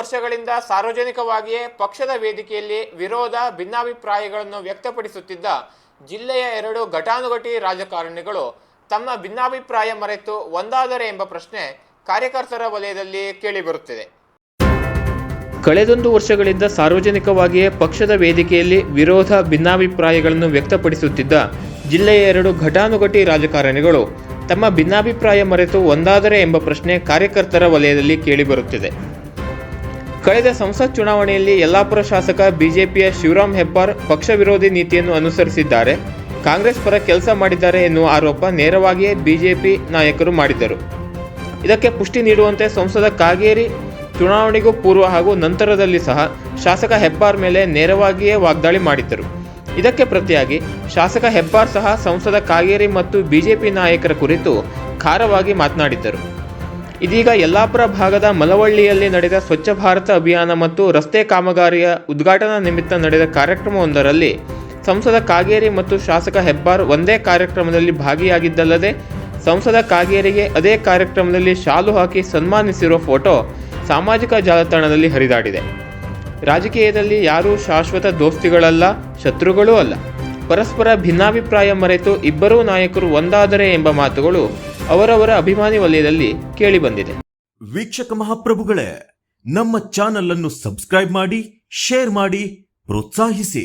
ವರ್ಷಗಳಿಂದ ಸಾರ್ವಜನಿಕವಾಗಿಯೇ ಪಕ್ಷದ ವೇದಿಕೆಯಲ್ಲಿ ವಿರೋಧ ಭಿನ್ನಾಭಿಪ್ರಾಯಗಳನ್ನು ವ್ಯಕ್ತಪಡಿಸುತ್ತಿದ್ದ ಜಿಲ್ಲೆಯ 2 ಘಟಾನುಘಟಿ ರಾಜಕಾರಣಿಗಳು ತಮ್ಮ ಭಿನ್ನಾಭಿಪ್ರಾಯ ಮರೆತು ಒಂದಾದರೆ ಎಂಬ ಪ್ರಶ್ನೆ ಕಾರ್ಯಕರ್ತರ ವಲಯದಲ್ಲಿ ಕೇಳಿಬರುತ್ತಿದೆ. ಕಳೆದೊಂದು ವರ್ಷಗಳಿಂದ ಸಾರ್ವಜನಿಕವಾಗಿಯೇ ಪಕ್ಷದ ವೇದಿಕೆಯಲ್ಲಿ ವಿರೋಧ ಭಿನ್ನಾಭಿಪ್ರಾಯಗಳನ್ನು ವ್ಯಕ್ತಪಡಿಸುತ್ತಿದ್ದ ಜಿಲ್ಲೆಯ 2 ಘಟಾನುಘಟಿ ರಾಜಕಾರಣಿಗಳು ತಮ್ಮ ಭಿನ್ನಾಭಿಪ್ರಾಯ ಮರೆತು ಒಂದಾದರೆ ಎಂಬ ಪ್ರಶ್ನೆ ಕಾರ್ಯಕರ್ತರ ವಲಯದಲ್ಲಿ ಕೇಳಿಬರುತ್ತಿದೆ. ಕಳೆದ ಸಂಸತ್ ಚುನಾವಣೆಯಲ್ಲಿ ಯಲ್ಲಾಪುರ ಶಾಸಕ ಬಿಜೆಪಿಯ ಶಿವರಾಮ್ ಹೆಬ್ಬಾರ್ ಪಕ್ಷ ವಿರೋಧಿ ನೀತಿಯನ್ನು ಅನುಸರಿಸಿದ್ದಾರೆ, ಕಾಂಗ್ರೆಸ್ ಪರ ಕೆಲಸ ಮಾಡಿದ್ದಾರೆ ಎನ್ನುವ ಆರೋಪ ನೇರವಾಗಿಯೇ ಬಿಜೆಪಿ ನಾಯಕರು ಮಾಡಿದ್ದರು. ಇದಕ್ಕೆ ಪುಷ್ಟಿ ನೀಡುವಂತೆ ಸಂಸದ ಕಾಗೇರಿ ಚುನಾವಣೆಗೂ ಪೂರ್ವ ಹಾಗೂ ನಂತರದಲ್ಲಿ ಸಹ ಶಾಸಕ ಹೆಬ್ಬಾರ್ ಮೇಲೆ ನೇರವಾಗಿಯೇ ವಾಗ್ದಾಳಿ ಮಾಡಿದ್ದರು. ಇದಕ್ಕೆ ಪ್ರತಿಯಾಗಿ ಶಾಸಕ ಹೆಬ್ಬಾರ್ ಸಹ ಸಂಸದ ಕಾಗೇರಿ ಮತ್ತು ಬಿಜೆಪಿ ನಾಯಕರ ಕುರಿತು ಖಾರವಾಗಿ ಮಾತನಾಡಿದ್ದರು. ಇದೀಗ ಯಲ್ಲಾಪುರ ಭಾಗದ ಮಲವಳ್ಳಿಯಲ್ಲಿ ನಡೆದ ಸ್ವಚ್ಛ ಭಾರತ ಅಭಿಯಾನ ಮತ್ತು ರಸ್ತೆ ಕಾಮಗಾರಿಯ ಉದ್ಘಾಟನಾ ನಿಮಿತ್ತ ನಡೆದ ಕಾರ್ಯಕ್ರಮವೊಂದರಲ್ಲಿ ಸಂಸದ ಕಾಗೇರಿ ಮತ್ತು ಶಾಸಕ ಹೆಬ್ಬಾರ್ ಒಂದೇ ಕಾರ್ಯಕ್ರಮದಲ್ಲಿ ಭಾಗಿಯಾಗಿದ್ದಲ್ಲದೆ ಸಂಸದ ಕಾಗೇರಿಗೆ ಅದೇ ಕಾರ್ಯಕ್ರಮದಲ್ಲಿ ಶಾಲು ಹಾಕಿ ಸನ್ಮಾನಿಸಿರುವ ಫೋಟೋ ಸಾಮಾಜಿಕ ಜಾಲತಾಣದಲ್ಲಿ ಹರಿದಾಡಿದೆ. ರಾಜಕೀಯದಲ್ಲಿ ಯಾರೂ ಶಾಶ್ವತ ದೋಸ್ತಿಗಳಲ್ಲ, ಶತ್ರುಗಳೂ ಅಲ್ಲ. ಪರಸ್ಪರ ಭಿನ್ನಾಭಿಪ್ರಾಯ ಮರೆತು ಇಬ್ಬರೂ ನಾಯಕರು ಒಂದಾದರೆ ಎಂಬ ಮಾತುಗಳು ಅವರವರ ಅಭಿಮಾನಿ ವಲಯದಲ್ಲಿ ಕೇಳಿಬಂದಿದೆ. ವೀಕ್ಷಕ ಮಹಾಪ್ರಭುಗಳೇ, ನಮ್ಮ ಚಾನಲ್ ಅನ್ನು ಸಬ್ಸ್ಕ್ರೈಬ್ ಮಾಡಿ, ಶೇರ್ ಮಾಡಿ, ಪ್ರೋತ್ಸಾಹಿಸಿ.